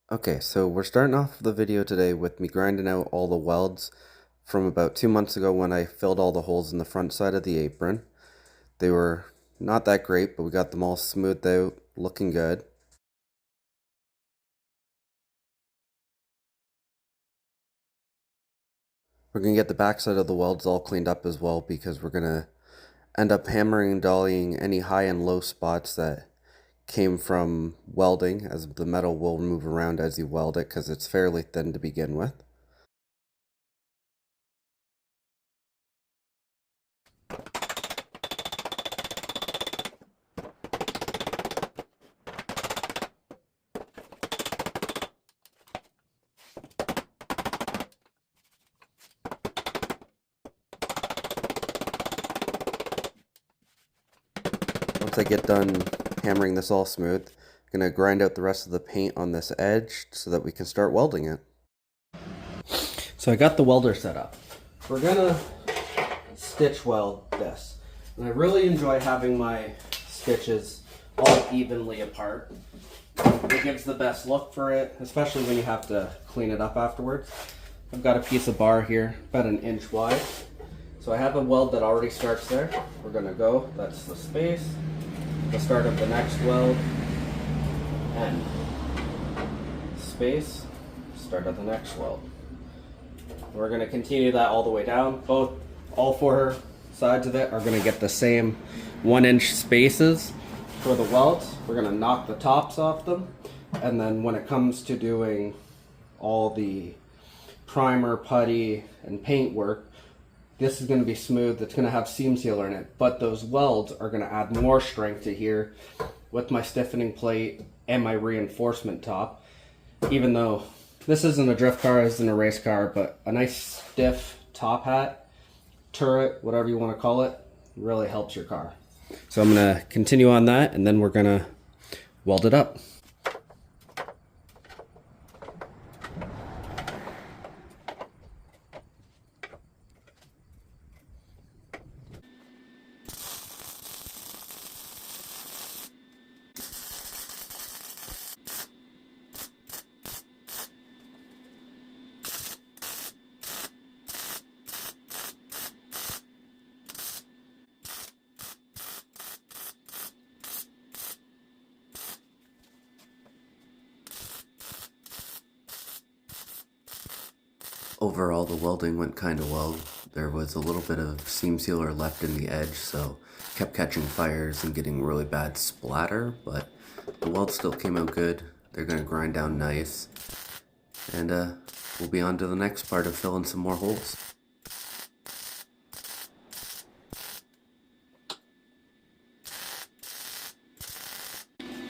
Okay, so we're starting off the video today with me grinding out all the welds from about 2 months ago when I filled all the holes in the front side of the apron. They were not that great, but we got them all smoothed out, looking good. We're going to get the backside of the welds all cleaned up as well because we're going to end up hammering and dollying any high and low spots that came from welding, as the metal will move around as you weld it because it's fairly thin to begin with. Once I get done hammering this all smooth, I'm going to grind out the rest of the paint on this edge so that we can start welding it. So I got the welder set up. We're going to stitch weld this. And I really enjoy having my stitches all evenly apart. It gives the best look for it, especially when you have to clean it up afterwards. I've got a piece of bar here, about 1 inch wide. So I have a weld that already starts there. We're going to go, that's the space, the start of the next weld, and space, start of the next weld. We're going to continue that all the way down. All 4 sides of it are going to get the same 1 inch spaces for the welds. We're going to knock the tops off them, and then when it comes to doing all the primer, putty, and paint work, this is going to be smooth. It's going to have seam sealer in it, but those welds are going to add more strength to here with my stiffening plate and my reinforcement top. Even though this isn't a drift car, this isn't a race car, but a nice stiff top hat, turret, whatever you want to call it, really helps your car. So I'm going to continue on that, and then we're going to weld it up. Overall, the welding went kind of well. There was a little bit of seam sealer left in the edge, so kept catching fires and getting really bad splatter, but the weld still came out good. They're going to grind down nice, and we'll be on to the next part of filling some more holes.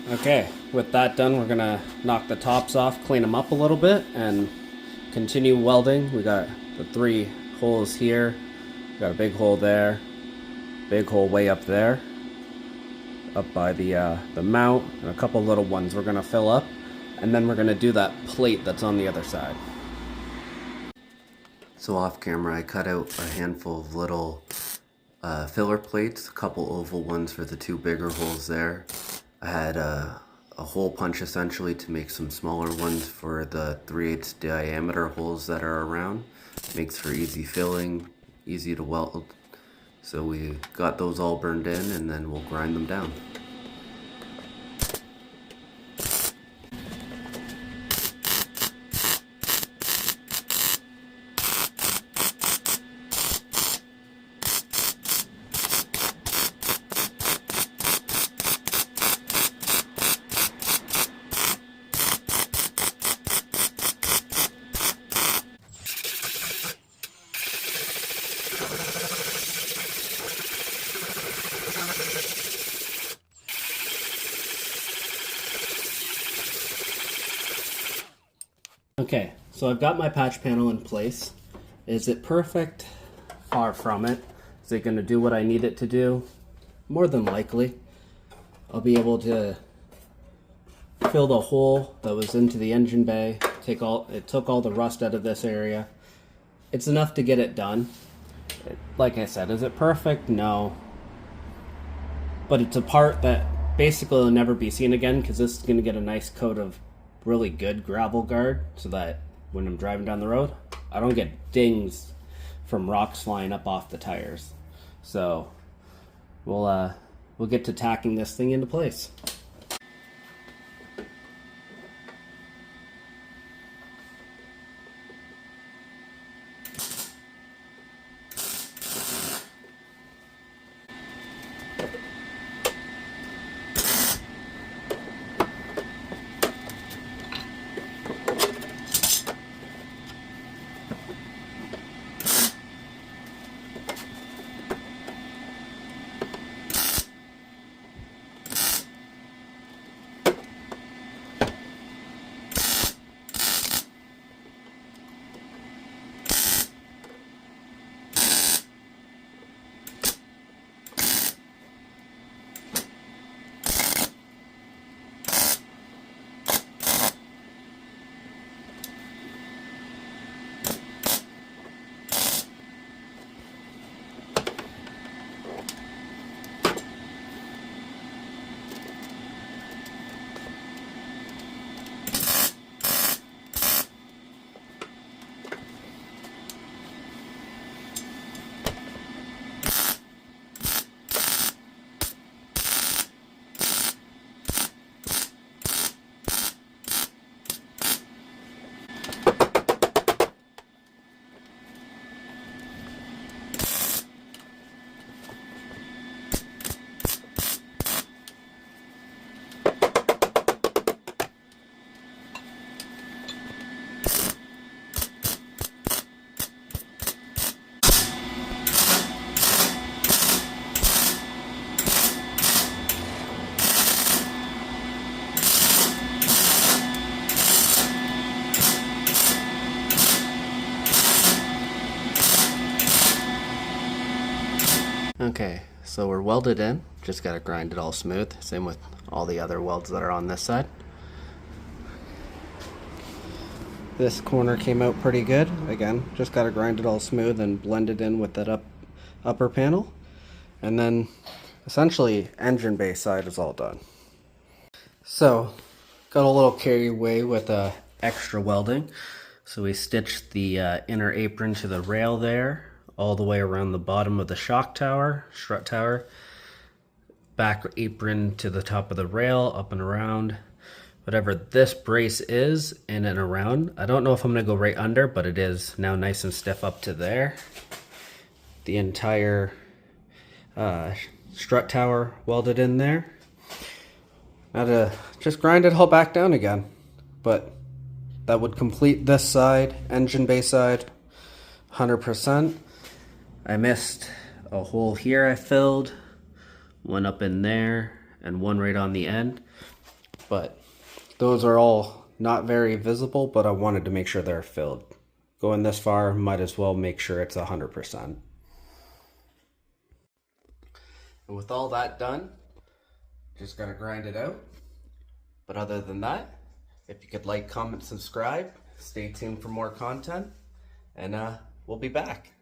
Okay, with that done, we're going to knock the tops off, clean them up a little bit, and continue welding. We got the 3 holes here. We got a big hole there, big hole way up there, up by the mount, and a couple little ones we're gonna fill up, and then we're gonna do that plate that's on the other side. So off camera, I cut out a handful of little filler plates, a couple oval ones for the 2 bigger holes there. I had a hole punch essentially to make some smaller ones for the 3/8 diameter holes that are around. Makes for easy filling, easy to weld. So we got those all burned in, and then we'll grind them down. Okay, so I've got my patch panel in place. Is it perfect? Far from it. Is it going to do what I need it to do? More than likely. I'll be able to fill the hole that was into the engine bay. It took all the rust out of this area. It's enough to get it done. Like I said, is it perfect? No. But it's a part that basically will never be seen again, because this is going to get a nice coat of really good gravel guard so that when I'm driving down the road, I don't get dings from rocks flying up off the tires. So we'll get to tacking this thing into place. Okay, so we're welded in, just gotta grind it all smooth, same with all the other welds that are on this side. This corner came out pretty good. Again, just gotta grind it all smooth and blend it in with that upper panel. And then essentially engine bay side is all done. So got a little carried away with extra welding. So we stitched the inner apron to the rail there, all the way around the bottom of the strut tower, back apron to the top of the rail, up and around. Whatever this brace is, in and around. I don't know if I'm gonna go right under, but it is now nice and stiff up to there. The entire strut tower welded in there. Now to just grind it all back down again. But that would complete this side, engine bay side, 100%. I missed a hole here I filled, one up in there, and one right on the end. But those are all not very visible, but I wanted to make sure they're filled. Going this far, might as well make sure it's 100%. And with all that done, just gotta grind it out. But other than that, if you could like, comment, subscribe, stay tuned for more content, and we'll be back.